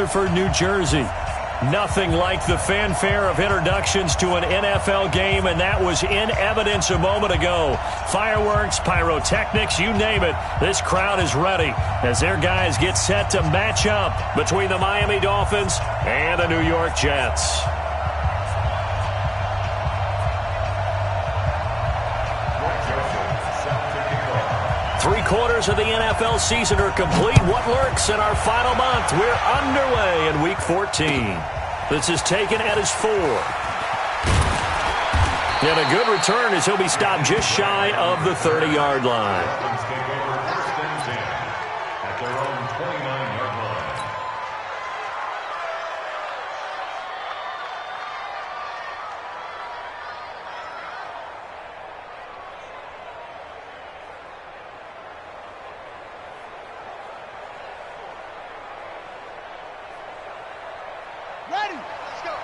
Rutherford, New Jersey. Nothing like the fanfare of introductions to an NFL game, and that was in evidence a moment ago. Fireworks, pyrotechnics, you name it. This crowd is ready as their guys get set to match up between the Miami Dolphins and the New York Jets. Three-quarters of the NFL season are complete. What lurks in our final month? We're underway in Week 14. This is taken at his 4. And a good return as he'll be stopped just shy of the 30-yard line. At their own 29-yard line. Ready? Let's go.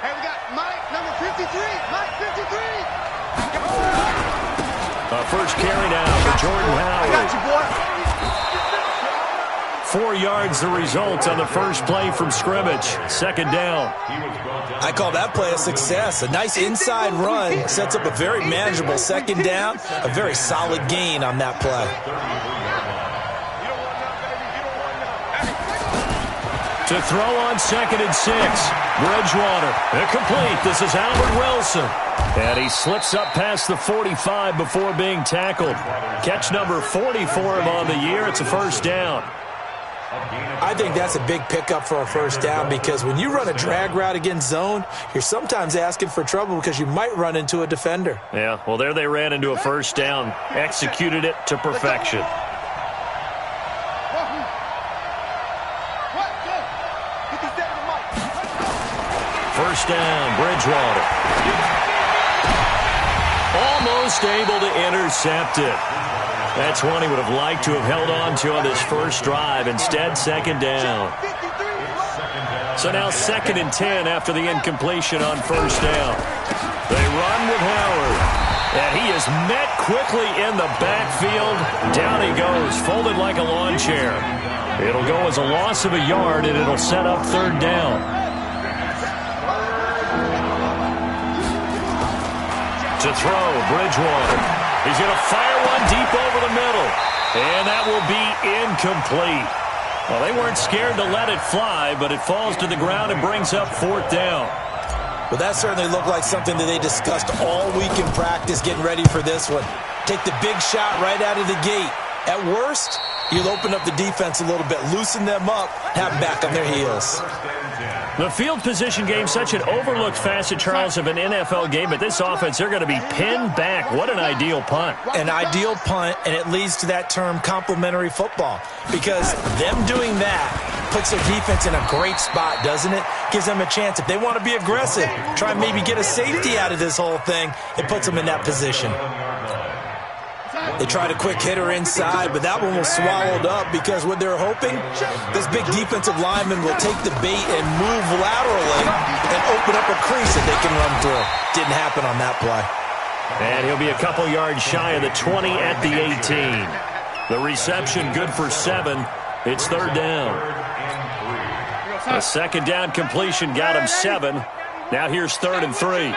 Hey, we got Mike, number 53. Mike, 53. First carry now for Jordan Howard. I got you, boy. 4 yards the result on the first play from scrimmage. Second down. I call that play a success. A nice inside run sets up a very manageable second down. A very solid gain on that play. To throw on 2nd and 6. Bridgewater. Incomplete. This is Albert Wilson. And he slips up past the 45 before being tackled. Catch number 40 for him on the year. It's a first down. I think that's a big pickup for a first down because when you run a drag route against zone, you're sometimes asking for trouble because you might run into a defender. Yeah, well, there they ran into a first down. Executed it to perfection. First down, Bridgewater. Almost able to intercept it. That's one he would have liked to have held on to on this first drive. Instead, second down. So now 2nd and 10 after the incompletion on first down. They run with Howard. And he is met quickly in the backfield. Down he goes, folded like a lawn chair. It'll go as a loss of a yard, and it'll set up third down. To throw, Bridgewater. He's going to fire one deep over the middle. And that will be incomplete. Well, they weren't scared to let it fly, but it falls to the ground and brings up fourth down. Well, that certainly looked like something that they discussed all week in practice getting ready for this one. Take the big shot right out of the gate. At worst, you'll open up the defense a little bit, loosen them up, have them back on their heels. The field position game, such an overlooked facet, Charles, of an NFL game, but this offense, they're going to be pinned back. What an ideal punt. An ideal punt, and it leads to that term complementary football, because them doing that puts their defense in a great spot, doesn't it? Gives them a chance. If they want to be aggressive, try and maybe get a safety out of this whole thing, it puts them in that position. They tried a quick hitter inside, but that one was swallowed up because what they're hoping, this big defensive lineman will take the bait and move laterally and open up a crease that they can run through. Didn't happen on that play. And he'll be a couple yards shy of the 20 at the 18. The reception good for 7. It's third down. A second down completion got him 7. Now here's 3rd and 3.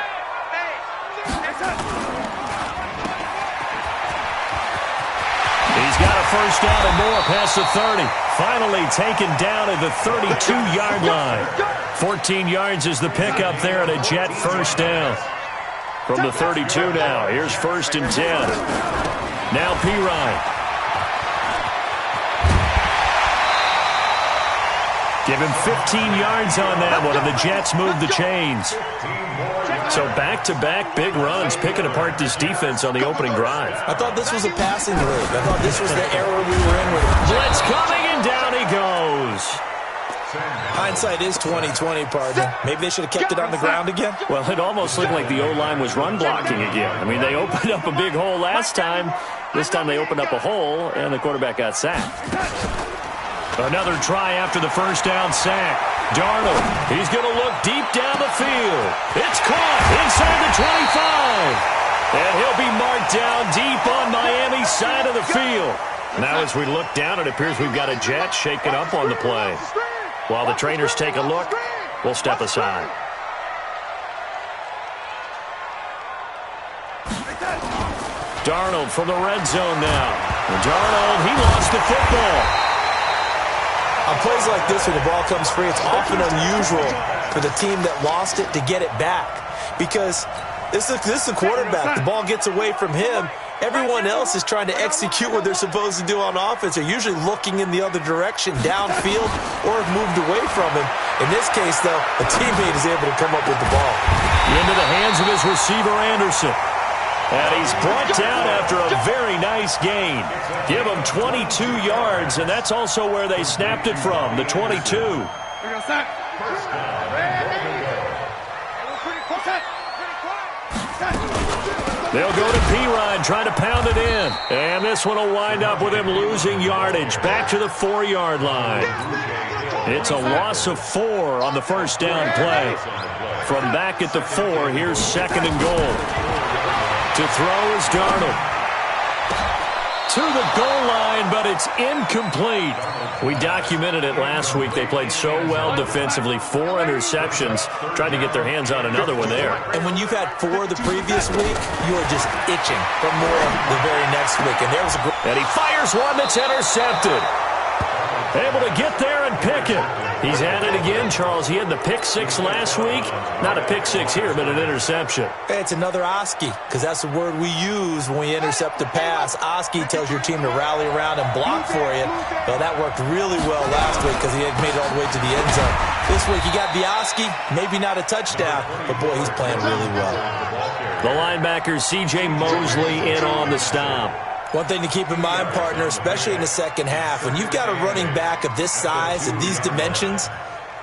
He's got a first down and more past the 30. Finally taken down at the 32-yard line. 14 yards is the pickup there at a Jet first down. From the 32 now, here's 1st and 10. Now Pirine. Give him 15 yards on that one, and the Jets move the chains. So back-to-back big runs, picking apart this defense on the opening drive. I thought this was a passing league. I thought this was the era we were in with it. Blitz coming, and down he goes. Hindsight is 20/20, partner. Maybe they should have kept it on the ground again. Well, it almost looked like the O-line was run blocking again. I mean, they opened up a big hole last time. This time they opened up a hole, and the quarterback got sacked. Another try after the first down sack. Darnold, he's going to look deep down the field. It's caught inside the 25. And he'll be marked down deep on Miami's side of the field. Now as we look down, it appears we've got a Jet shaken up on the play. While the trainers take a look, we'll step aside. Darnold from the red zone now. Darnold, he lost the football. On plays like this, when the ball comes free, it's often unusual for the team that lost it to get it back. Because this is a quarterback. The ball gets away from him. Everyone else is trying to execute what they're supposed to do on offense. They're usually looking in the other direction, downfield, or have moved away from him. In this case, though, a teammate is able to come up with the ball. Into the hands of his receiver, Anderson. And he's brought down after a very nice gain. Give him 22 yards, and that's also where they snapped it from, the 22. They'll go to P-Ryan, trying to pound it in. And this one will wind up with him losing yardage back to the 4-yard line. It's a loss of 4 on the first down play. From back at the 4, here's 2nd and goal. To throw is Darnold. To the goal line, but it's incomplete. We documented it last week. They played so well defensively. 4 interceptions. Tried to get their hands on another one there. And when you've had 4 the previous week, you are just itching for more the very next week. And there was a great... And he fires one that's intercepted. Able to get there and pick it. He's at it again, Charles. He had the pick 6 last week. Not a pick 6 here, but an interception. It's another Oski, because that's the word we use when we intercept a pass. Oski tells your team to rally around and block for you. Well, that worked really well last week because he had made it all the way to the end zone. This week, you got the Oski, maybe not a touchdown, but boy, he's playing really well. The linebacker, C.J. Mosley, in on the stop. One thing to keep in mind, partner, especially in the second half, when you've got a running back of this size and these dimensions,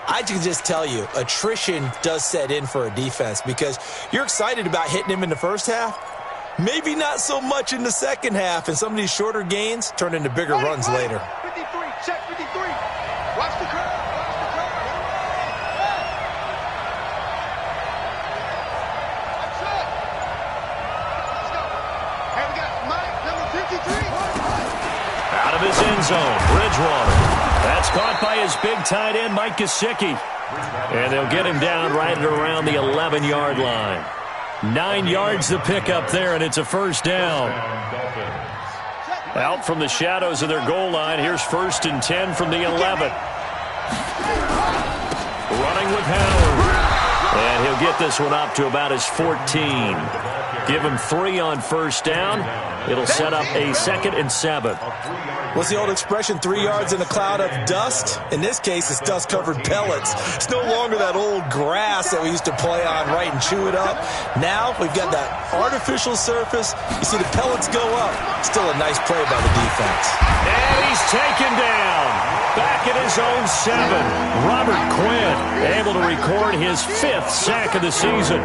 I can just tell you, attrition does set in for a defense because you're excited about hitting him in the first half. Maybe not so much in the second half, and some of these shorter gains turn into bigger runs later. 53, check 53. Watch the curve. Out of his end zone, Bridgewater. That's caught by his big tight end, Mike Gesicki. And they'll get him down right at around the 11-yard line. 9 yards to pick up there, and it's a first down. Out from the shadows of their goal line, here's 1st and 10 from the 11. Running with Howard. And he'll get this one up to about his 14. Give him 3 on first down. It'll set up a 2nd and 7. What's the old expression, 3 yards in a cloud of dust? In this case, it's dust-covered pellets. It's no longer that old grass that we used to play on, right, and chew it up. Now we've got that artificial surface. You see the pellets go up. Still a nice play by the defense. And he's taken down. Back at his own 7. Robert Quinn able to record his 5th sack of the season.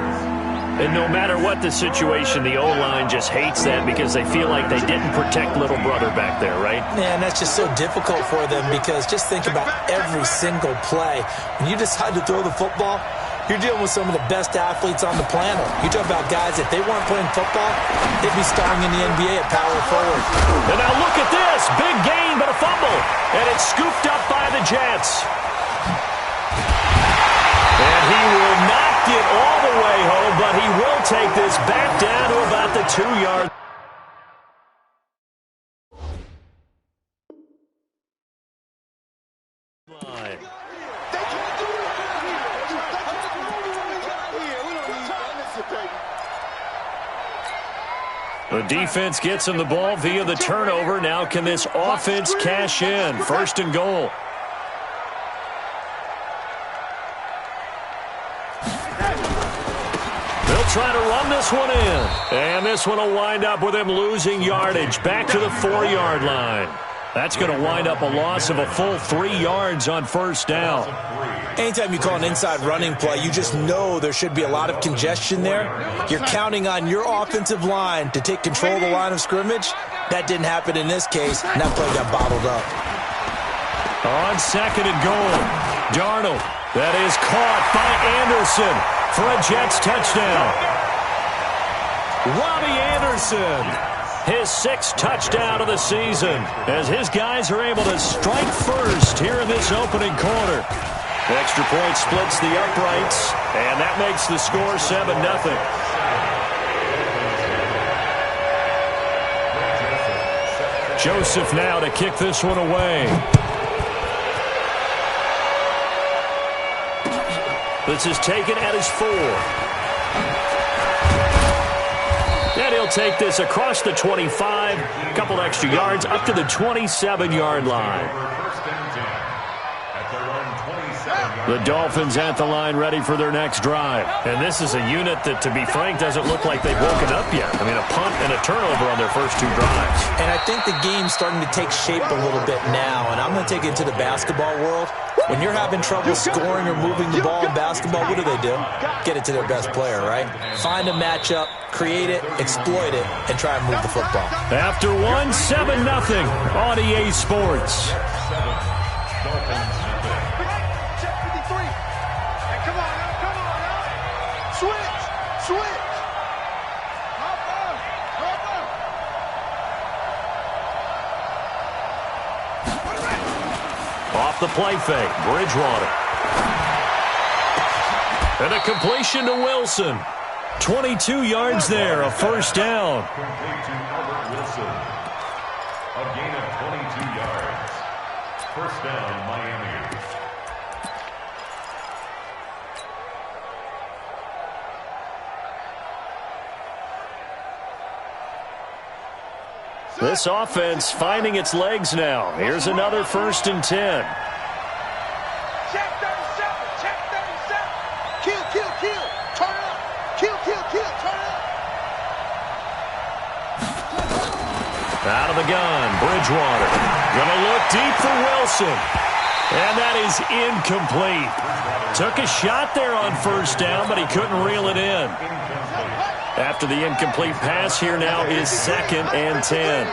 And no matter what the situation, the O-line just hates that because they feel like they didn't protect little brother back there, right? Man, that's just so difficult for them because just think about every single play. When you decide to throw the football, you're dealing with some of the best athletes on the planet. You talk about guys, if they weren't playing football, they'd be starring in the NBA at power forward. And now look at this. Big gain, but a fumble. And it's scooped up by the Jets. And he will not get all the way home, but he will take this back down to about the 2-yard line. The defense gets him the ball via the turnover. Now can this offense cash in? 1st and goal. Try to run this one in. And this one will wind up with him losing yardage back to the 4-yard line. That's going to wind up a loss of a full 3 yards on first down. Anytime you call an inside running play, you just know there should be a lot of congestion there. You're counting on your offensive line to take control of the line of scrimmage. That didn't happen in this case, and that play got bottled up. On 2nd and goal, Darnold. That is caught by Anderson for a Jets touchdown. Robbie Anderson his 6th touchdown of the season, as his guys are able to strike first here in this opening quarter. Extra point splits the uprights, and that makes the score 7-0. Joseph now to kick this one away. This is taken at his 4. And he'll take this across the 25, a couple extra yards, up to the 27-yard line. The Dolphins at the line ready for their next drive. And this is a unit that, to be frank, doesn't look like they've woken up yet. I mean, a punt and a turnover on their first 2 drives. And I think the game's starting to take shape a little bit now, and I'm going to take it to the basketball world. When you're having trouble scoring or moving the ball in basketball, what do? Get it to their best player, right? Find a matchup, create it, exploit it, and try and move the football. After 1, 7-0 on EA Sports. Off the play fake, Bridgewater. And a completion to Wilson. 22 yards there, a first down. Complete to Albert Wilson. A gain of 22 yards. First down, Miami. This offense finding its legs now. Here's another 1st and 10. Check 37. Check 37. Kill, kill, kill. Turn up. Kill, kill, kill. Turn up. Out of the gun, Bridgewater. Gonna look deep for Wilson. And that is incomplete. Took a shot there on first down, but he couldn't reel it in. After the incomplete pass, here now is 2nd and 10.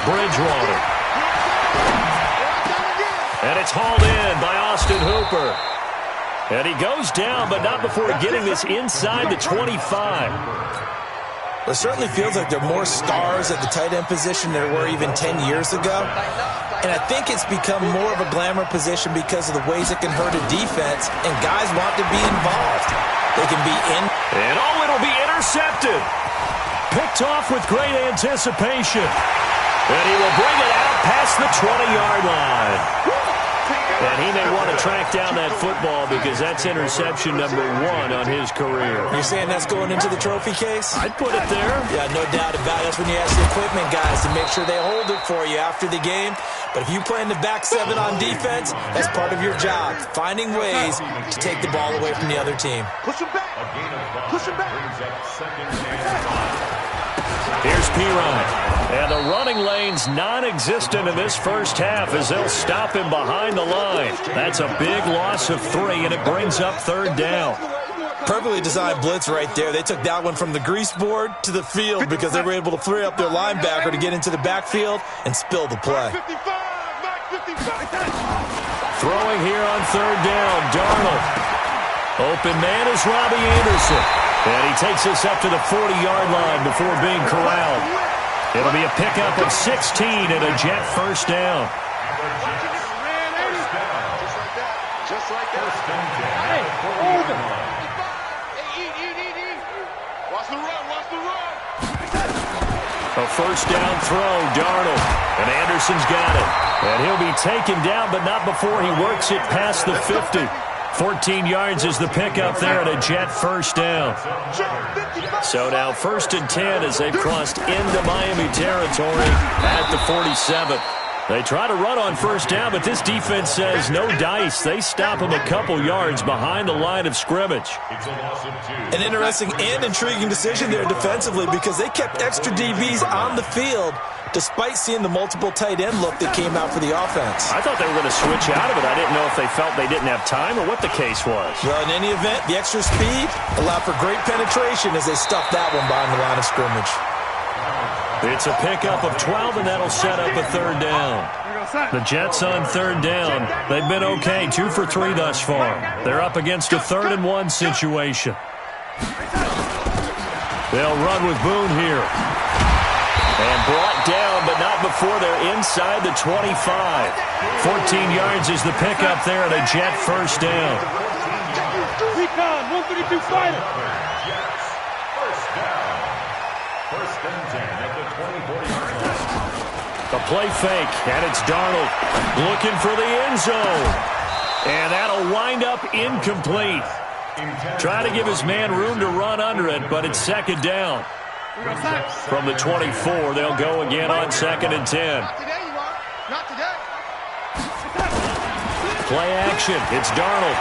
Bridgewater. And it's hauled in by Austin Hooper. And he goes down, but not before getting this inside the 25. It certainly feels like there are more stars at the tight end position than there were even 10 years ago. And I think it's become more of a glamour position because of the ways it can hurt a defense, and guys want to be involved. They can be in. And it'll be intercepted. Picked off with great anticipation. And he will bring it out past the 20-yard line. And he may want to track down that football because that's interception number 1 on his career. You're saying that's going into the trophy case? I'd put it there. Yeah, no doubt about it. That's when you ask the equipment guys to make sure they hold it for you after the game. But if you play in the back 7 on defense, that's part of your job, finding ways to take the ball away from the other team. Push him back. Push him back. Here's Pirine. And the running lane's non-existent in this first half as they'll stop him behind the line. That's a big loss of 3, and it brings up 3rd down. Perfectly designed blitz right there. They took that one from the grease board to the field because they were able to free up their linebacker to get into the backfield and spill the play. Throwing here on 3rd down, Darnold. Open man is Robbie Anderson. And he takes us up to the 40-yard line before being corralled. It'll be a pickup of 16 and a Jet first down. Just like that. Hey, hold it. Watch the run. Watch the run. A first down throw, Darnold. And Anderson's got it. And he'll be taken down, but not before he works it past the 50. 14 yards is the pickup there at a Jet first down. So now 1st and 10 as they've crossed into Miami territory at the 47. They try to run on first down, but this defense says no dice. They stop him a couple yards behind the line of scrimmage. An interesting and intriguing decision there defensively because they kept extra DBs on the field despite seeing the multiple tight end look that came out for the offense. I thought they were going to switch out of it. I didn't know if they felt they didn't have time or what the case was. Well, in any event, the extra speed allowed for great penetration as they stuffed that one behind the line of scrimmage. It's a pickup of 12, and that'll set up a 3rd down. The Jets on 3rd down. They've been okay, 2 for 3 thus far. They're up against a 3rd and 1 situation. They'll run with Boone here. And brought down, but not before they're inside the 25. 14 yards is the pickup there, and a Jet first down. Recon, 132 fighter. Jets, first down. First and 10 at the 24-yard line. A play fake, and it's Darnold looking for the end zone. And that'll wind up incomplete. Trying to give his man room to run under it, but it's second down. From the 24, they'll go again on second and 10. Not today, you are. Not today. Play action. It's Darnold.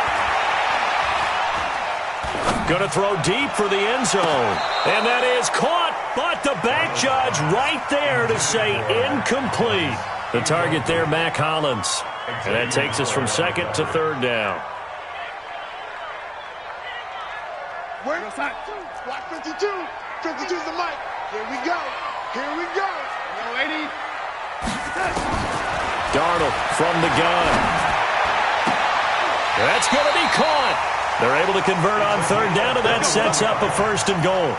Going to throw deep for the end zone. And that is caught, but the back judge right there to say incomplete. The target there, Mac Hollins. And that takes us from second to third down. Where? Block 52. 52's the mic. Here we go. Here we go. Yo, 80. Darnold from the gun. That's going to be caught. They're able to convert on third down, and that sets up a first and goal.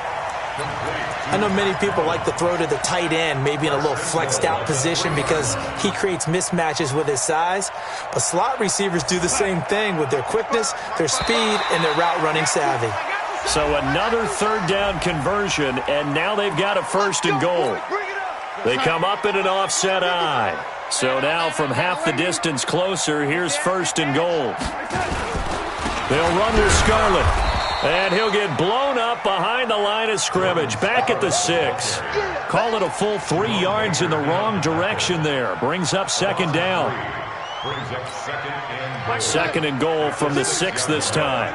I know many people like to throw to the tight end, maybe in a little flexed out position because he creates mismatches with his size. But slot receivers do the same thing with their quickness, their speed, and their route running savvy. So another third down conversion, and now they've got a first and goal. They come up in an offset eye. So now from half the distance closer, here's first and goal. They'll run with Scarlett, and he'll get blown up behind the line of scrimmage, back at the 6. Call it a full 3 yards in the wrong direction there. Brings up second down. Second and goal from the 6 this time.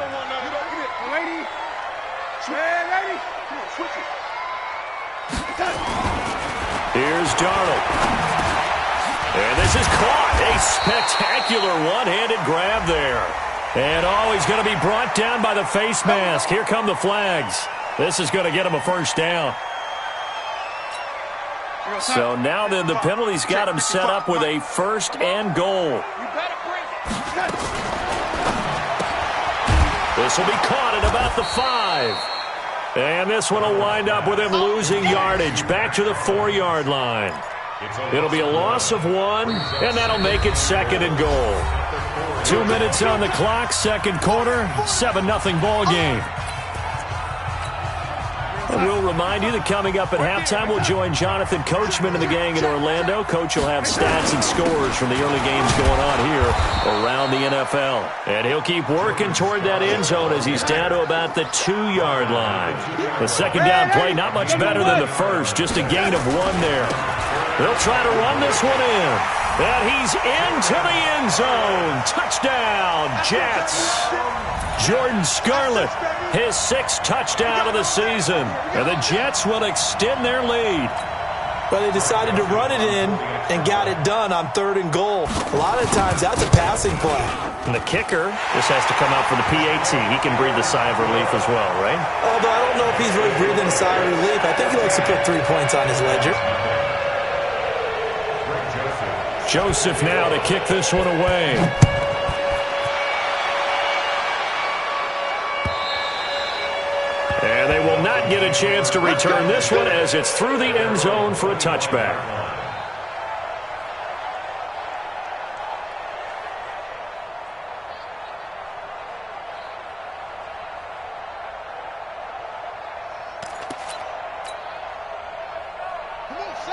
Here's Darnold. And this is caught. A spectacular one-handed grab there. And he's going to be brought down by the face mask. Here come the flags. This is going to get him a first down. So now then the penalty's got him set up with a first and goal. This will be caught at about the 5. And this one will wind up with him losing yardage back to the 4-yard line. It'll be a loss of 1, and that'll make it second and goal. 2 minutes on the clock, second quarter, 7-0 ball game. And we'll remind you that coming up at halftime, we'll join Jonathan Coachman and the gang in Orlando. Coach will have stats and scores from the early games going on here around the NFL. And he'll keep working toward that end zone as he's down to about the 2-yard line. The second down play, not much better than the first, just a gain of 1 there. They'll try to run this one in. And he's into the end zone. Touchdown, Jets. Jordan Scarlett, his 6th touchdown of the season. And the Jets will extend their lead. But they decided to run it in and got it done on third and goal. A lot of times that's a passing play. And the kicker, this has to come out for the PAT. He can breathe a sigh of relief as well, right? Although I don't know if he's really breathing a sigh of relief. I think he likes to put 3 points on his ledger. Joseph now to kick this one away. And they will not get a chance to return this one as it's through the end zone for a touchback.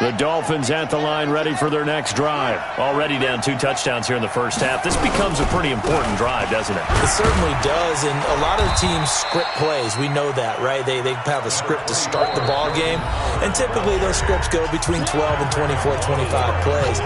The Dolphins at the line ready for their next drive. Already down 2 touchdowns here in the first half. This becomes a pretty important drive, doesn't it? It certainly does, and a lot of teams script plays. We know that, right? They have a script to start the ball game, and typically those scripts go between 12 and 24, 25 plays.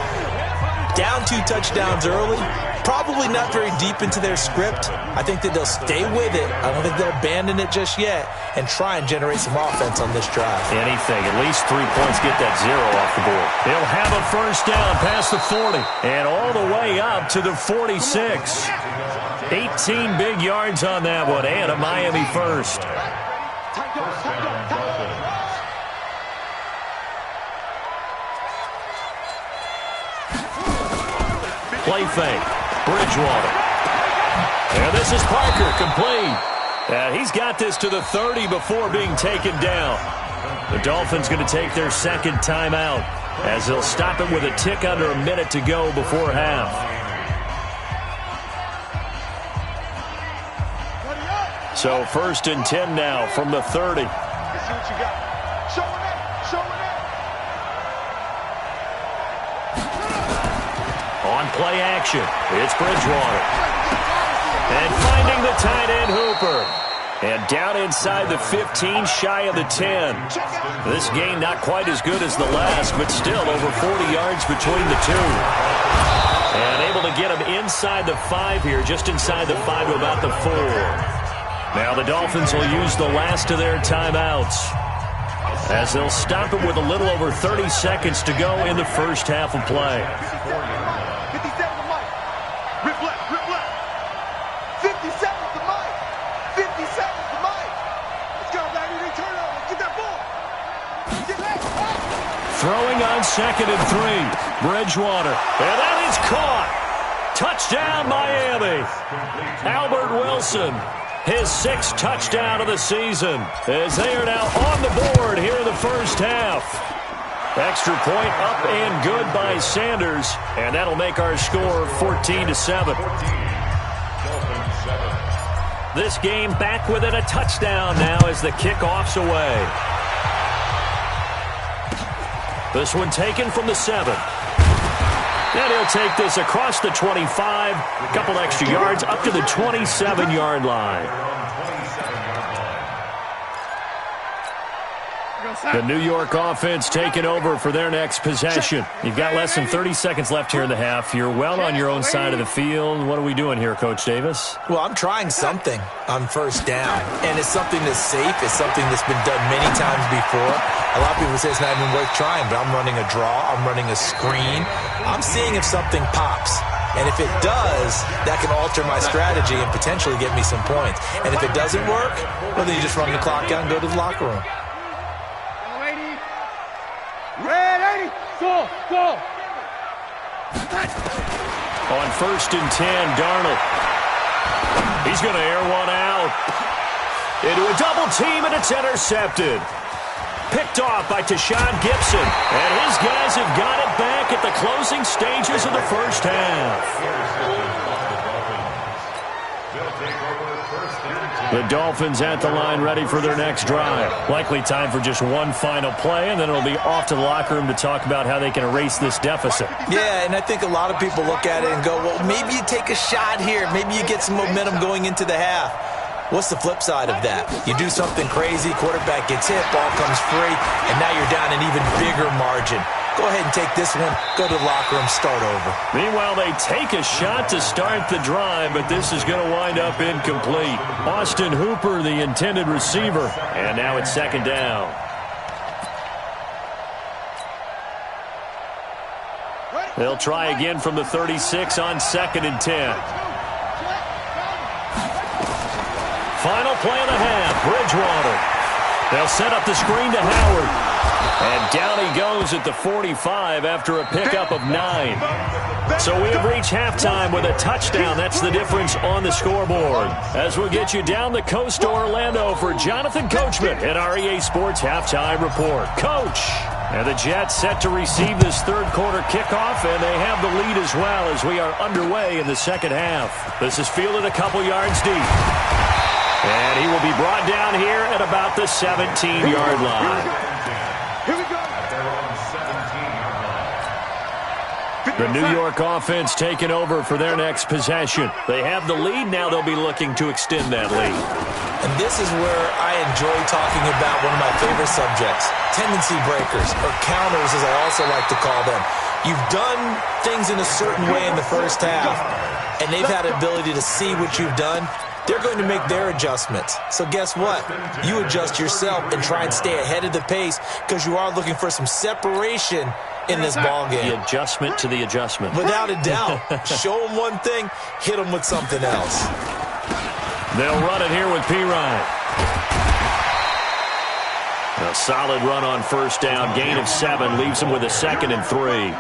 Down 2 touchdowns early, probably not very deep into their script. I think that they'll stay with it. I don't think they'll abandon it just yet and try and generate some offense on this drive. Anything, at least 3 points, get that 0 off the board. They'll have a first down past the 40 and all the way up to the 46. 18 big yards on that one and a Miami first. Play fake. Bridgewater. And this is Parker, complete. And he's got this to the 30 before being taken down. The Dolphins going to take their second timeout as they'll stop it with a tick under a minute to go before half. So 1st and 10 now from the 30. Let's see what you got. Show it up. Show it up. On play action, it's Bridgewater. And finding the tight end Hooper. And down inside the 15, shy of the 10. This game not quite as good as the last, but still over 40 yards between the two. And able to get him inside the 5 here, just inside the 5 to about the 4. Now the Dolphins will use the last of their timeouts as they'll stop it with a little over 30 seconds to go in the first half of play. 57 to Mike. Rip left, rip left. 57 to Mike. 57 to Mike. Let's go, baby. They turn over. Get that ball. Get that. Throwing on 2nd and 3. Bridgewater. And that is caught. Touchdown, Miami. Albert Wilson. His 6th touchdown of the season as they are now on the board here in the first half. Extra point up and good by Sanders, and that'll make our score 14-7. This game back within a touchdown now as the kickoff's away. This one taken from the 7. And he'll take this across the 25, a couple extra yards up to the 27-yard line. The New York offense taking over for their next possession. You've got less than 30 seconds left here in the half. You're well on your own side of the field. What are we doing here, Coach Davis? Well, I'm trying something on first down, and it's something that's safe. It's something that's been done many times before. A lot of people say it's not even worth trying, but I'm running a draw. I'm running a screen. I'm seeing if something pops. And if it does, that can alter my strategy and potentially get me some points. And if it doesn't work, well, then you just run the clock out and go to the locker room. Ready, go, go. On 1st and 10, Darnold. He's going to air one out. Into a double team, and it's intercepted. Picked off by Tashawn Gibson. And his guys have got it back at the closing stages of the first half. The Dolphins at the line ready for their next drive. Likely time for just one final play, and then it'll be off to the locker room to talk about how they can erase this deficit. Yeah, and I think a lot of people look at it and go, well, maybe you take a shot here. Maybe you get some momentum going into the half. What's the flip side of that? You do something crazy, quarterback gets hit, ball comes free, and now you're down an even bigger margin. Go ahead and take this one, go to the locker room, start over. Meanwhile, they take a shot to start the drive, but this is going to wind up incomplete. Austin Hooper, the intended receiver, and now it's 2nd down. They'll try again from the 36 on 2nd and 10. Final play of the half, Bridgewater. They'll set up the screen to Howard. And down he goes at the 45 after a pickup of 9. So we have reached halftime with a touchdown. That's the difference on the scoreboard. As we'll get you down the coast to Orlando for Jonathan Coachman in our EA Sports Halftime Report. Coach! And the Jets set to receive this third quarter kickoff, and they have the lead as well as we are underway in the second half. This is fielded a couple yards deep. And he will be brought down here at about the 17-yard line. Here we go. The New York offense taking over for their next possession. They have the lead. Now they'll be looking to extend that lead. And this is where I enjoy talking about one of my favorite subjects, tendency breakers, or counters as I also like to call them. You've done things in a certain way in the first half, and they've had the ability to see what you've done. They're going to make their adjustments. So guess what? You adjust yourself and try and stay ahead of the pace because you are looking for some separation in this ball game. The adjustment to the adjustment. Without a doubt. Show them one thing, hit them with something else. They'll run it here with Pirine. A solid run on first down. Gain of 7 leaves him with a 2nd and 3.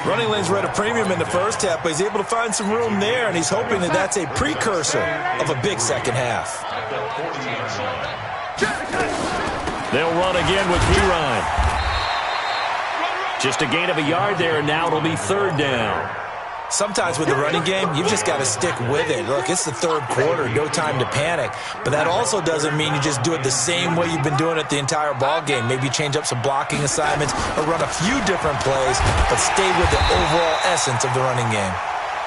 Running lanes were at a premium in the first half, but he's able to find some room there, and he's hoping that that's a precursor of a big second half. at the 40-yard line. They'll run again with Pirine. Just a gain of a yard there, and now it'll be third down. Sometimes with the running game, you've just got to stick with it. Look, it's the third quarter, no time to panic. But that also doesn't mean you just do it the same way you've been doing it the entire ball game. Maybe change up some blocking assignments or run a few different plays, but stay with the overall essence of the running game.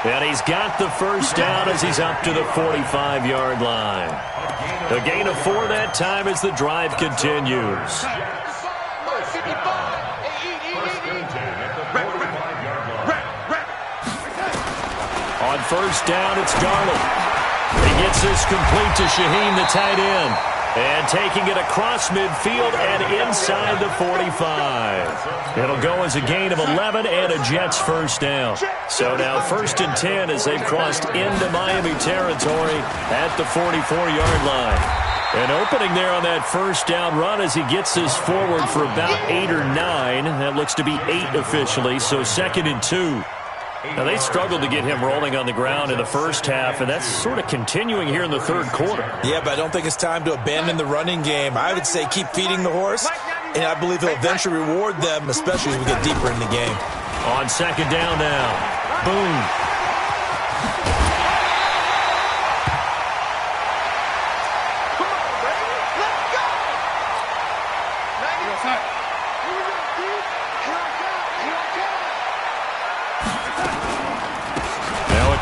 And he's got the first down as he's up to the 45-yard line. A gain of 4 that time as the drive continues. On first down, it's Darnold. He gets this complete to Shaheen, the tight end. And taking it across midfield and inside the 45. It'll go as a gain of 11 and a Jets first down. So now first and 10 as they've crossed into Miami territory at the 44-yard line. An opening there on that first down run as he gets this forward for about 8 or 9. That looks to be 8 officially, so second and 2. Now, they struggled to get him rolling on the ground in the first half, and that's sort of continuing here in the third quarter. Yeah, but I don't think it's time to abandon the running game. I would say keep feeding the horse, and I believe he'll eventually reward them, especially as we get deeper in the game. On second down now. Boom.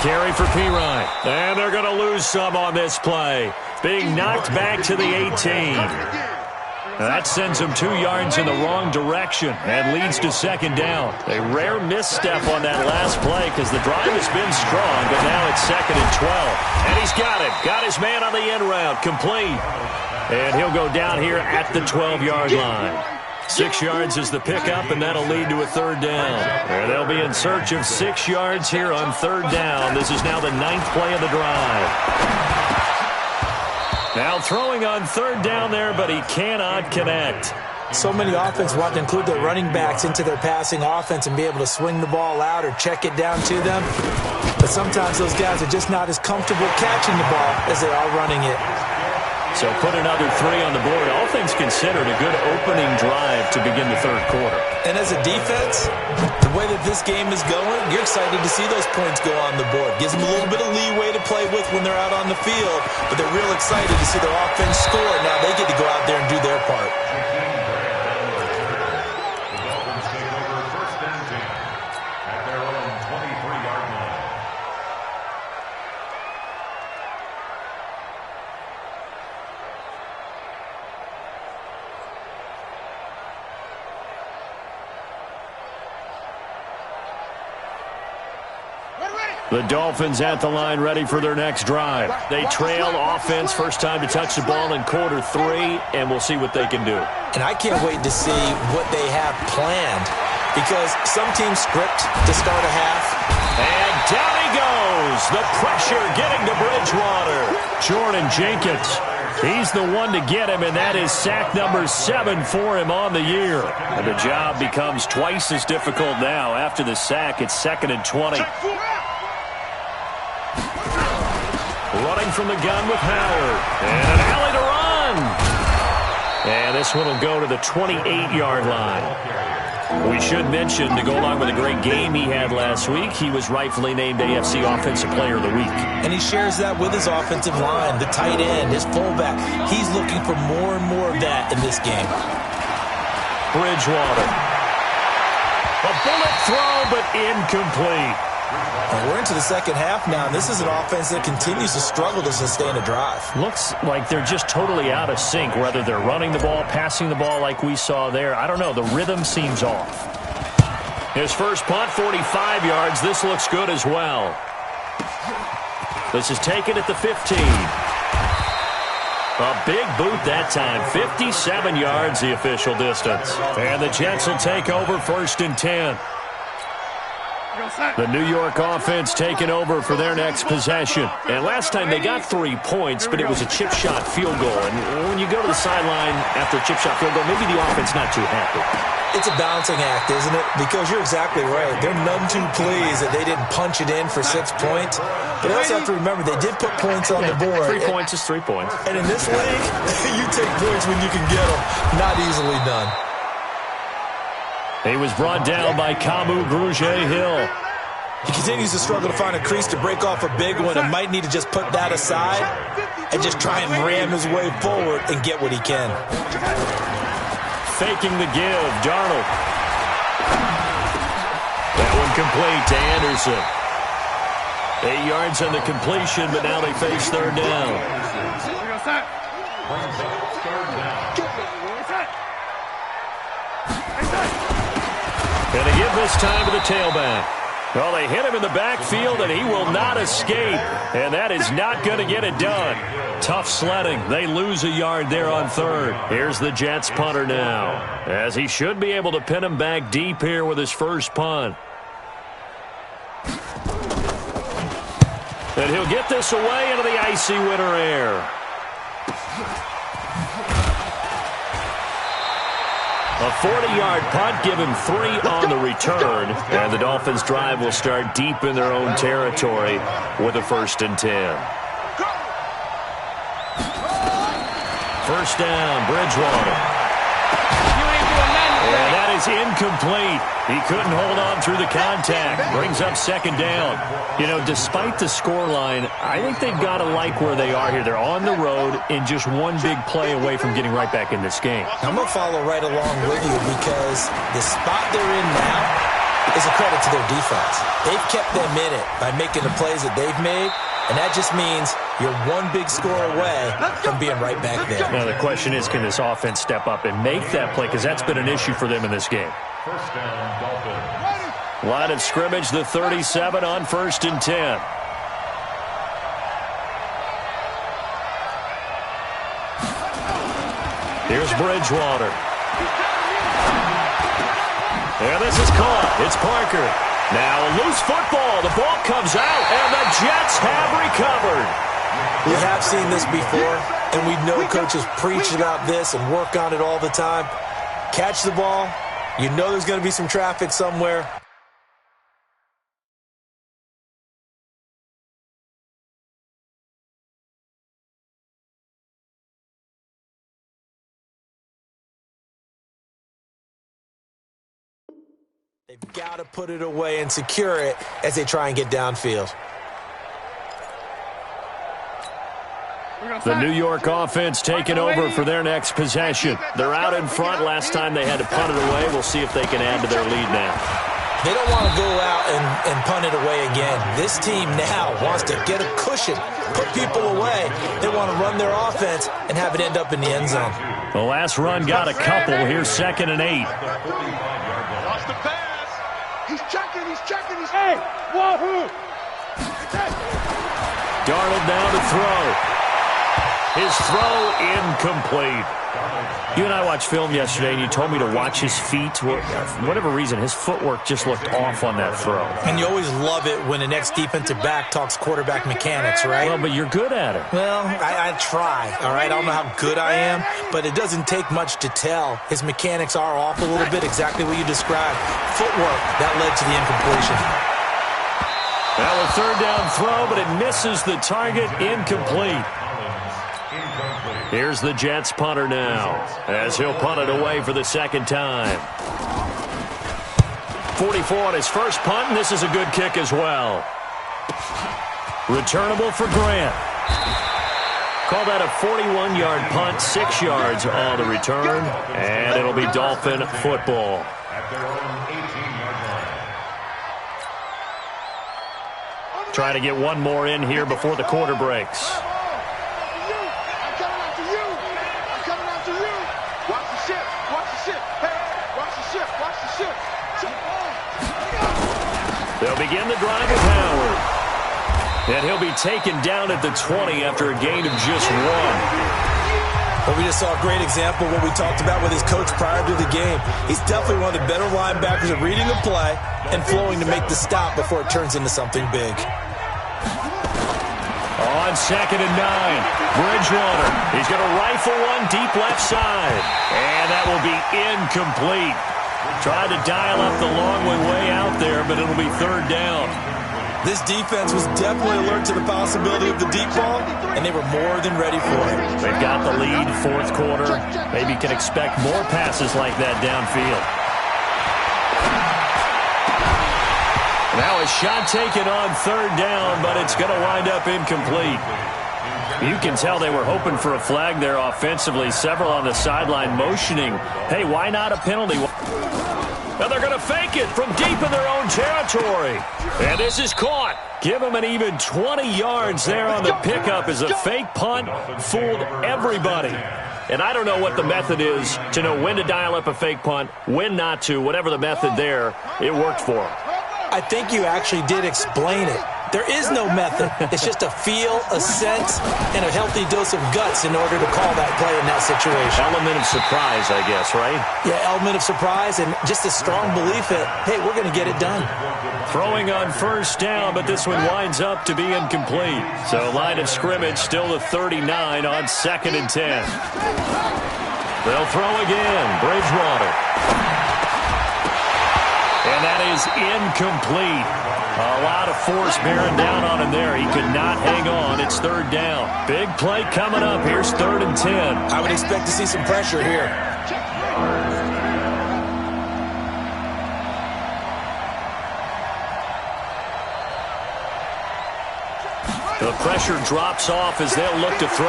Carry for Pirine. And they're going to lose some on this play. Being knocked back to the 18. Now that sends him 2 yards in the wrong direction and leads to second down. A rare misstep on that last play because the drive has been strong, but now it's second and 12. And he's got it. Got his man on the end route. Complete. And he'll go down here at the 12-yard line. 6 yards is the pickup, and that'll lead to a third down. And they'll be in search of 6 yards here on third down. This is now the 9th play of the drive. Now throwing on third down there, but he cannot connect. So many offenses want to include their running backs into their passing offense and be able to swing the ball out or check it down to them. But sometimes those guys are just not as comfortable catching the ball as they are running it. So put another 3 on the board. All things considered, a good opening drive to begin the third quarter. And as a defense, the way that this game is going, you're excited to see those points go on the board. Gives them a little bit of leeway to play with when they're out on the field, but they're real excited to see their offense score. Now they get to go out there and do their part. The Dolphins take over first and 10 at their own 23-yard line. The Dolphins at the line ready for their next drive. They trail offense, first time to touch the ball in quarter 3, and we'll see what they can do. And I can't wait to see what they have planned because some teams script to start a half. And down he goes. The pressure getting to Bridgewater. Jordan Jenkins. He's the one to get him, and that is sack number 7 for him on the year. And the job becomes twice as difficult now. After the sack, it's second and 20. Running from the gun with Howard. And an alley to run. And this one will go to the 28-yard line. We should mention, to go along with a great game he had last week, he was rightfully named AFC Offensive Player of the Week. And he shares that with his offensive line, the tight end, his fullback. He's looking for more and more of that in this game. Bridgewater. A bullet throw, but incomplete. And we're into the second half now, and this is an offense that continues to struggle to sustain a drive. Looks like they're just totally out of sync, whether they're running the ball, passing the ball like we saw there. I don't know. The rhythm seems off. His first punt, 45 yards. This looks good as well. This is taken at the 15. A big boot that time. 57 yards, the official distance. And the Jets will take over first and 10. The New York offense taking over for their next possession. And last time they got 3 points, but it was a chip shot field goal. And when you go to the sideline after a chip shot field goal, maybe the offense not too happy. It's a balancing act, isn't it? Because you're exactly right. They're none too pleased that they didn't punch it in for 6 points. But they also have to remember they did put points on the board. 3 points is 3 points. And in this league, you take points when you can get them. Not easily done. He was brought down by Kamu Grugier-Hill. He continues to struggle to find a crease to break off a big one and might need to just put that aside and just try and ram his way forward and get what he can. Faking the give, Darnold. That one complete to Anderson. 8 yards on the completion, but now they face third down. And they give this time to the tailback. Well, they hit him in the backfield, and he will not escape. And that is not going to get it done. Tough sledding. They lose a yard there on third. Here's the Jets punter now, as he should be able to pin him back deep here with his first punt. And he'll get this away into the icy winter air. A 40-yard punt, give him 3 on the return, and the Dolphins' drive will start deep in their own territory with a 1st and 10. First down, Bridgewater. And that is incomplete. He couldn't hold on through the contact. Brings up 2nd down. You know, despite the scoreline, I think they've got to like where they are here. They're on the road and just one big play away from getting right back in this game. I'm going to follow right along with you because the spot they're in now is a credit to their defense. They've kept them in it by making the plays that they've made, and that just means you're one big score away from being right back there. Now, the question is, can this offense step up and make that play? Because that's been an issue for them in this game. First down, Dolphins. Line of scrimmage, the 37 on 1st and 10. Here's Bridgewater. And this is caught. It's Parker. Now a loose football. The ball comes out, and the Jets have recovered. We have seen this before, and we know coaches preach about this and work on it all the time. Catch the ball. You know there's going to be some traffic somewhere. They've got to put it away and secure it as they try and get downfield. The New York offense taking over for their next possession. They're out in front. Last time they had to punt it away. We'll see if they can add to their lead now. They don't want to go out and punt it away again. This team now wants to get a cushion, put people away. They want to run their offense and have it end up in the end zone. The last run got a couple. Here's 2nd and 8. Lost the pass. He's checking. Hey, wahoo! Darnold now to throw. His throw incomplete. You and I watched film yesterday, and you told me to watch his feet. For whatever reason, his footwork just looked off on that throw. And you always love it when the next defensive back talks quarterback mechanics, right? Well, but you're good at it. Well, I try, all right? I don't know how good I am, but it doesn't take much to tell. His mechanics are off a little bit, exactly what you described. Footwork, that led to the incompletion. Well, a 3rd down throw, but it misses the target, incomplete. Here's the Jets punter now, as he'll punt it away for the 2nd time. 44 on his first punt, and this is a good kick as well. Returnable for Grant. Call that a 41-yard punt, 6 yards on the return, and it'll be Dolphin football. At their own 18-yard line. Trying to get one more in here before the quarter breaks. They'll begin the drive with Howard. And he'll be taken down at the 20 after a gain of just 1. Well, we just saw a great example of what we talked about with his coach prior to the game. He's definitely one of the better linebackers at reading a play and flowing to make the stop before it turns into something big. On 2nd and 9, Bridgewater. He's going to rifle one deep left side. And that will be incomplete. Tried to dial up the long way out there, but it'll be third down. This defense was definitely alert to the possibility of the deep ball, and they were more than ready for it. They've got the lead, fourth quarter. Maybe can expect more passes like that downfield. Now a shot taken on third down, but it's going to wind up incomplete. You can tell they were hoping for a flag there offensively. Several on the sideline motioning, hey, why not a penalty? Now they're going to fake it from deep in their own territory. And this is caught. Give them an even 20 yards there on the pickup as a fake punt fooled everybody. And I don't know what the method is to know when to dial up a fake punt, when not to. Whatever the method there, it worked for them. I think you actually did explain it. There is no method. It's just a feel, a sense, and a healthy dose of guts in order to call that play in that situation. Element of surprise, I guess, right? Yeah, element of surprise and just a strong belief that, hey, we're going to get it done. Throwing on first down, but this one winds up to be incomplete. So line of scrimmage still the 39 on 2nd and 10. They'll throw again. Bridgewater. And that is incomplete. A lot of force bearing down on him there. He could not hang on. It's third down. Big play coming up. Here's 3rd and 10. I would expect to see some pressure here. The pressure drops off as they'll look to throw.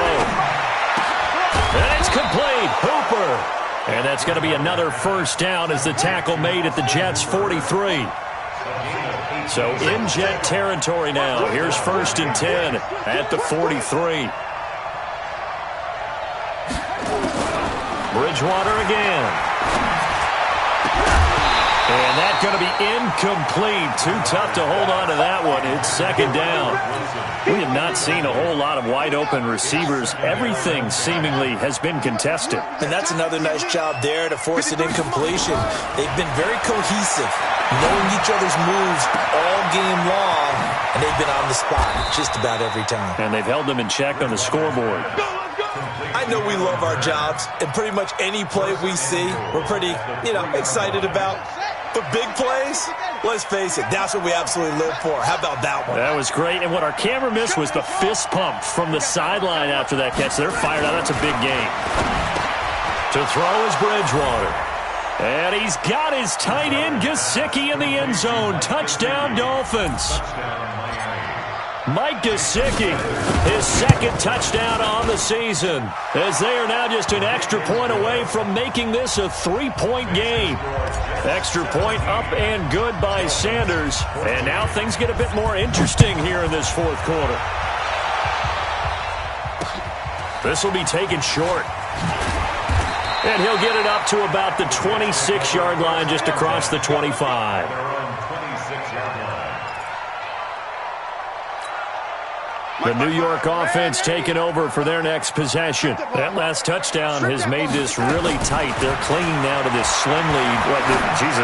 And it's complete. Hooper. And that's going to be another first down as the tackle made at the Jets' 43. So in Jet territory now. Here's 1st and 10 at the 43. Bridgewater again. And that's going to be incomplete. Too tough to hold on to that one. It's 2nd down. We have not seen a whole lot of wide-open receivers. Everything seemingly has been contested. And that's another nice job there to force an incompletion. They've been very cohesive, knowing each other's moves all game long, and they've been on the spot just about every time. And they've held them in check on the scoreboard. I know we love our jobs, and pretty much any play we see, we're pretty, excited about. But big plays, let's face it, that's what we absolutely live for. How about that one? That was great. And what our camera missed was the fist pump from the sideline after that catch. They're fired out. That's a big game. To throw is Bridgewater. And he's got his tight end, Gesicki, in the end zone. Touchdown, Dolphins. Mike Gesicki, his 2nd touchdown on the season, as they are now just an extra point away from making this a 3-point game. Extra point up and good by Sanders. And now things get a bit more interesting here in this 4th quarter. This will be taken short. And he'll get it up to about the 26-yard line, just across the 25. The New York offense taking over for their next possession. That last touchdown has made this really tight. They're clinging now to this slim lead.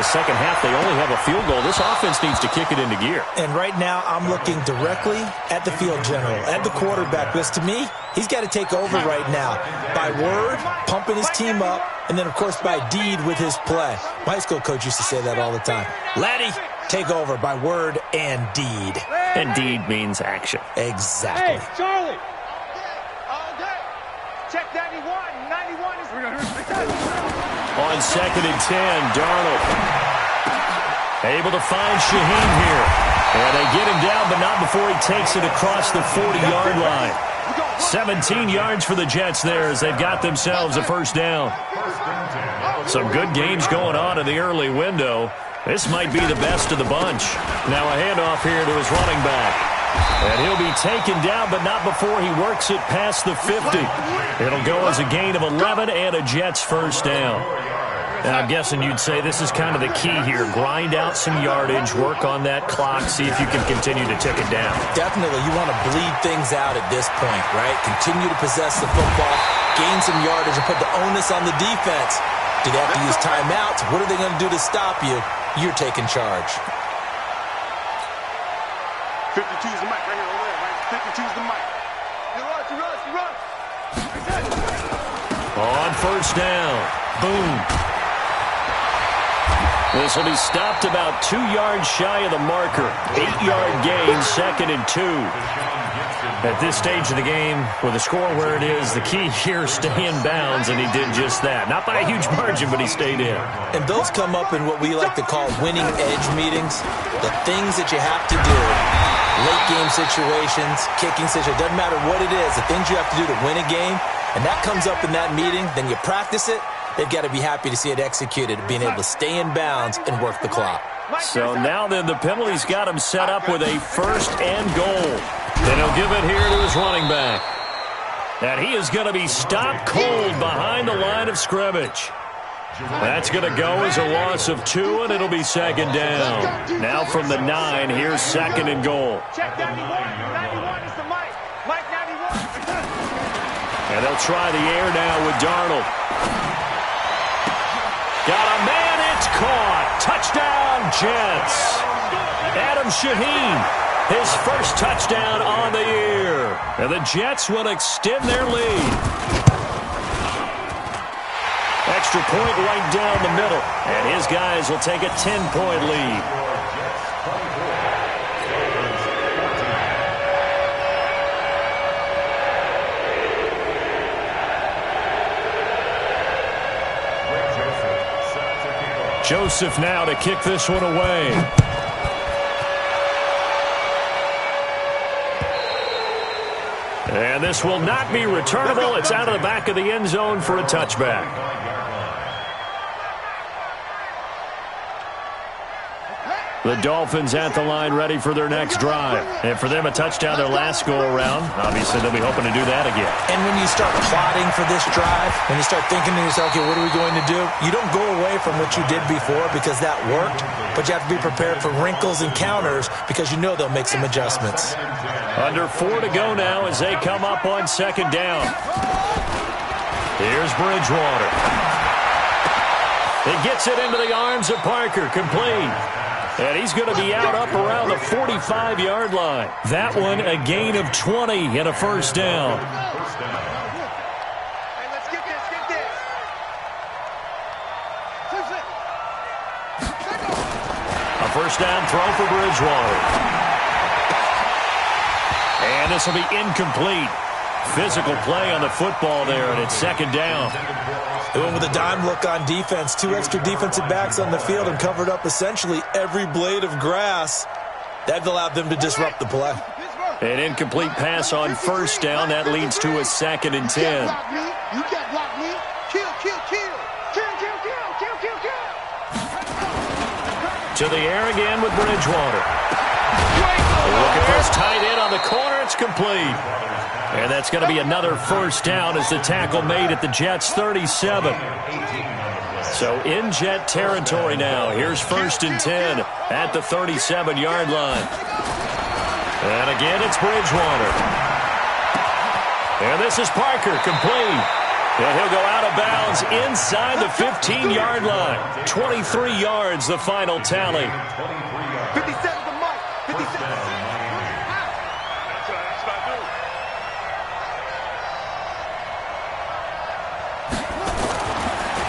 Second half, they only have a field goal. This offense needs to kick it into gear. And right now, I'm looking directly at the field general, at the quarterback. Because to me, he's got to take over right now. By word, pumping his team up, and then, of course, by deed with his play. My high school coach used to say that all the time. Laddie, take over by word and deed. And deed means action. Exactly. Hey, Charlie. Okay. Check 91. 91 is... On 2nd and 10, Darnold. Able to find Shaheen here. And they get him down, but not before he takes it across the 40-yard line. 17 yards for the Jets there as they've got themselves a first down. Some good games going on in the early window. This might be the best of the bunch. Now a handoff here to his running back. And he'll be taken down, but not before he works it past the 50. It'll go as a gain of 11 and a Jets first down. And I'm guessing you'd say this is kind of the key here. Grind out some yardage, work on that clock, see if you can continue to tick it down. Definitely. You want to bleed things out at this point, right? Continue to possess the football, gain some yardage, and put the onus on the defense. Do they have to use timeouts? What are they going to do to stop you? You're taking charge. 52 is the mic right here over there, right? 52 is the mic. You run. On first down. Boom. This will be stopped about 2 yards shy of the marker. 8-yard gain, 2nd and 2. At this stage of the game, with the score where it is, the key here is stay in bounds, and he did just that. Not by a huge margin, but he stayed in. And those come up in what we like to call winning edge meetings. The things that you have to do, late game situations, kicking situations, doesn't matter what it is, the things you have to do to win a game, and that comes up in that meeting, then you practice it. They've got to be happy to see it executed, being able to stay in bounds and work the clock. So now then, the penalty's got him set up with a 1st and goal. And he'll give it here to his running back. And he is going to be stopped cold behind the line of scrimmage. That's going to go as a loss of 2, and it'll be 2nd down. Now from the 9, here's 2nd and goal. Check 91. 91 is the Mike. Mike 91. And they'll try the air now with Darnold. Got a man, it's caught. Touchdown, Jets. Adam Shaheen, his first touchdown on the year. And the Jets will extend their lead. Extra point right down the middle. And his guys will take a 10-point lead. Joseph now to kick this one away. And this will not be returnable. It's out of the back of the end zone for a touchback. The Dolphins at the line ready for their next drive. And for them, a touchdown their last go-around. Obviously, they'll be hoping to do that again. And when you start plotting for this drive, when you start thinking to yourself, okay, what are we going to do? You don't go away from what you did before because that worked, but you have to be prepared for wrinkles and counters because you know they'll make some adjustments. Under 4 to go now as they come up on 2nd down. Here's Bridgewater. He gets it into the arms of Parker, complete. And he's going to be out up around the 45-yard line. That one, a gain of 20 and a 1st down. Hey, let's get this, get this. A 1st down throw for Bridgewater. And this will be incomplete. Physical play on the football there, and it's 2nd down. They went with a dime look on defense. 2 extra defensive backs on the field and covered up essentially every blade of grass. That allowed them to disrupt the play. An incomplete pass on 1st down. That leads to a 2nd and 10. You can't block me. Kill, kill, kill. Kill, kill, kill, kill, kill, kill. To the air again with Bridgewater. Looking for his tight end on the corner. It's complete. And that's going to be another 1st down as the tackle made at the Jets' 37. So in Jet territory now. Here's 1st and 10 at the 37-yard line. And again, it's Bridgewater. And this is Parker, complete. And he'll go out of bounds inside the 15-yard line. 23 yards, the final tally. 57 to Mike. 57.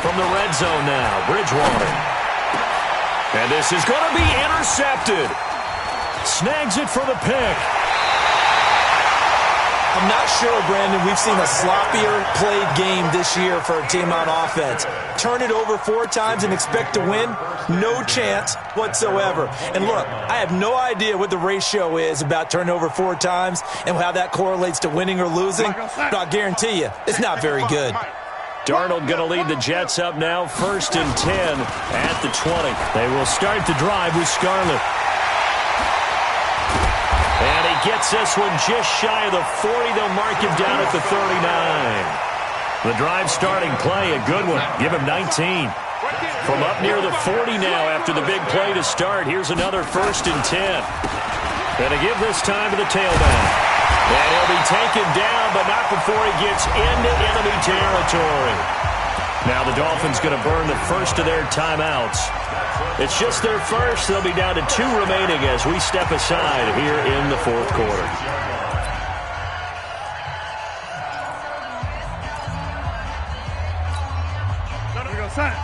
From the red zone now, Bridgewater. And this is going to be intercepted. Snags it for the pick. I'm not sure, Brandon, we've seen a sloppier played game this year for a team on offense. Turn it over 4 times and expect to win? No chance whatsoever. And look, I have no idea what the ratio is about turning over 4 times and how that correlates to winning or losing. But I'll guarantee you, it's not very good. Darnold going to lead the Jets up now, 1st and 10 at the 20. They will start the drive with Scarlett. And he gets this one just shy of the 40. They'll mark him down at the 39. The drive starting play, a good one. Give him 19. From up near the 40 now after the big play to start. Here's another 1st and 10. And to give this time to the tailback. And he'll be taken down, but not before he gets into enemy territory. Now the Dolphins going to burn the first of their timeouts. It's just their first. They'll be down to 2 remaining as we step aside here in the 4th quarter. We're going to sign.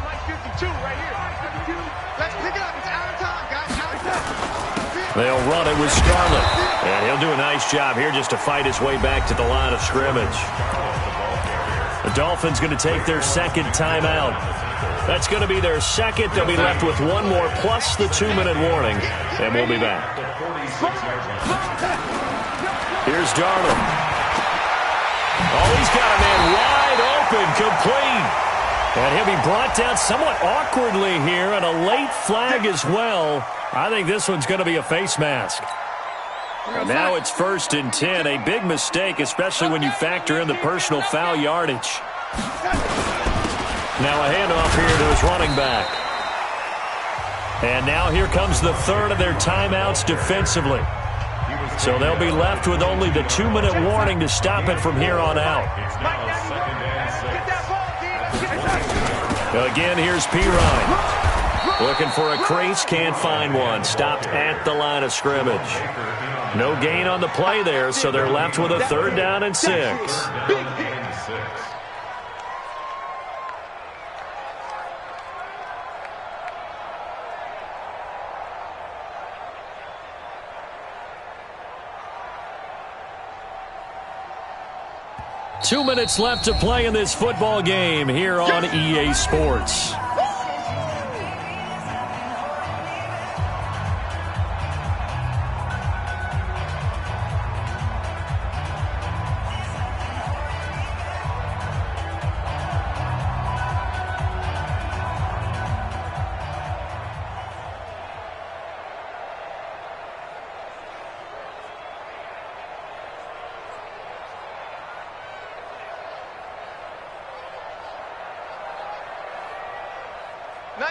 Mike 52 right here. Let's pick it up. It's out of time, guys. Out of time. They'll run it with Scarlett. And he'll do a nice job here just to fight his way back to the line of scrimmage. The Dolphins going to take their second timeout. That's going to be their second. They'll be left with one more plus the 2-minute warning. And we'll be back. Here's Darnold. Oh, he's got a man wide open, complete. And he'll be brought down somewhat awkwardly here, and a late flag as well. I think this one's going to be a face mask. And now it's 1st and 10. A big mistake, especially when you factor in the personal foul yardage. Now a handoff here to his running back. And now here comes the third of their timeouts defensively. So they'll be left with only the 2-minute warning to stop it from here on out. Again, here's Pirine. Looking for a crease, can't find one. Stopped at the line of scrimmage. No gain on the play there, so they're left with a 3rd down and 6. 2 minutes left to play in this football game here on EA Sports.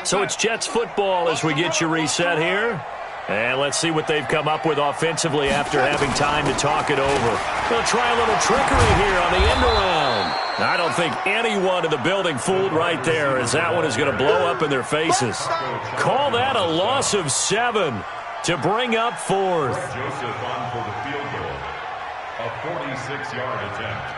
So it's Jets football as we get you reset here. And let's see what they've come up with offensively after having time to talk it over. They'll try a little trickery here on the end around. I don't think anyone in the building fooled right there, as that one is going to blow up in their faces. Call that a loss of 7 to bring up 4th. Joseph on for the field goal. A 46-yard attempt.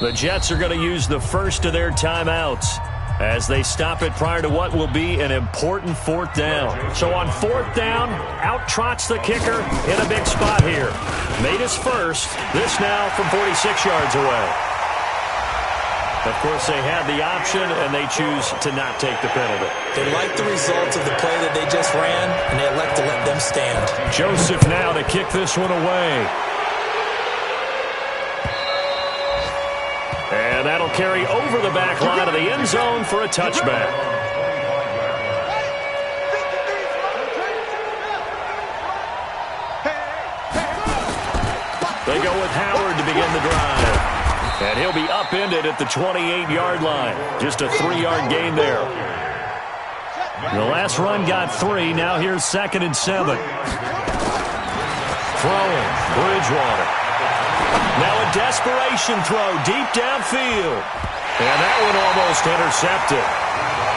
The Jets are going to use the first of their timeouts as they stop it prior to what will be an important 4th down. So on 4th down, out trots the kicker in a big spot here. Made his first. This now from 46 yards away. Of course, they had the option, and they choose to not take the penalty. They like the results of the play that they just ran, and they elect to let them stand. Joseph now to kick this one away. And that'll carry over the back line of the end zone for a touchback. They go with Howard to begin the drive. And he'll be upended at the 28-yard line. Just a 3-yard gain there. The last run got 3. Now here's 2nd and 7. Throwing, Bridgewater. Now a desperation throw deep downfield. And that one almost intercepted.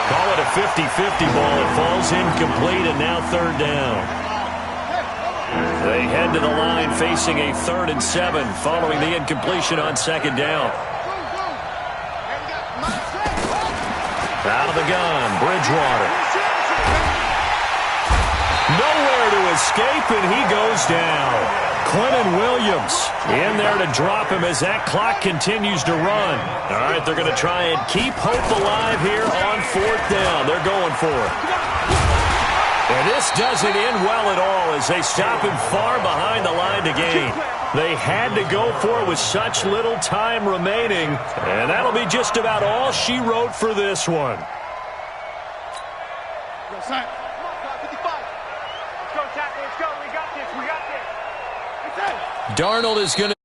Call it a 50-50 ball. It falls incomplete, and now 3rd down. They head to the line facing a 3rd and 7 following the incompletion on 2nd down. Out of the gun, Bridgewater. Nowhere to escape, and he goes down. Quentin Williams in there to drop him as that clock continues to run. All right, they're going to try and keep hope alive here on 4th down. They're going for it. And this doesn't end well at all as they stop him far behind the line to gain. They had to go for it with such little time remaining, and that'll be just about all she wrote for this one. Darnold is going to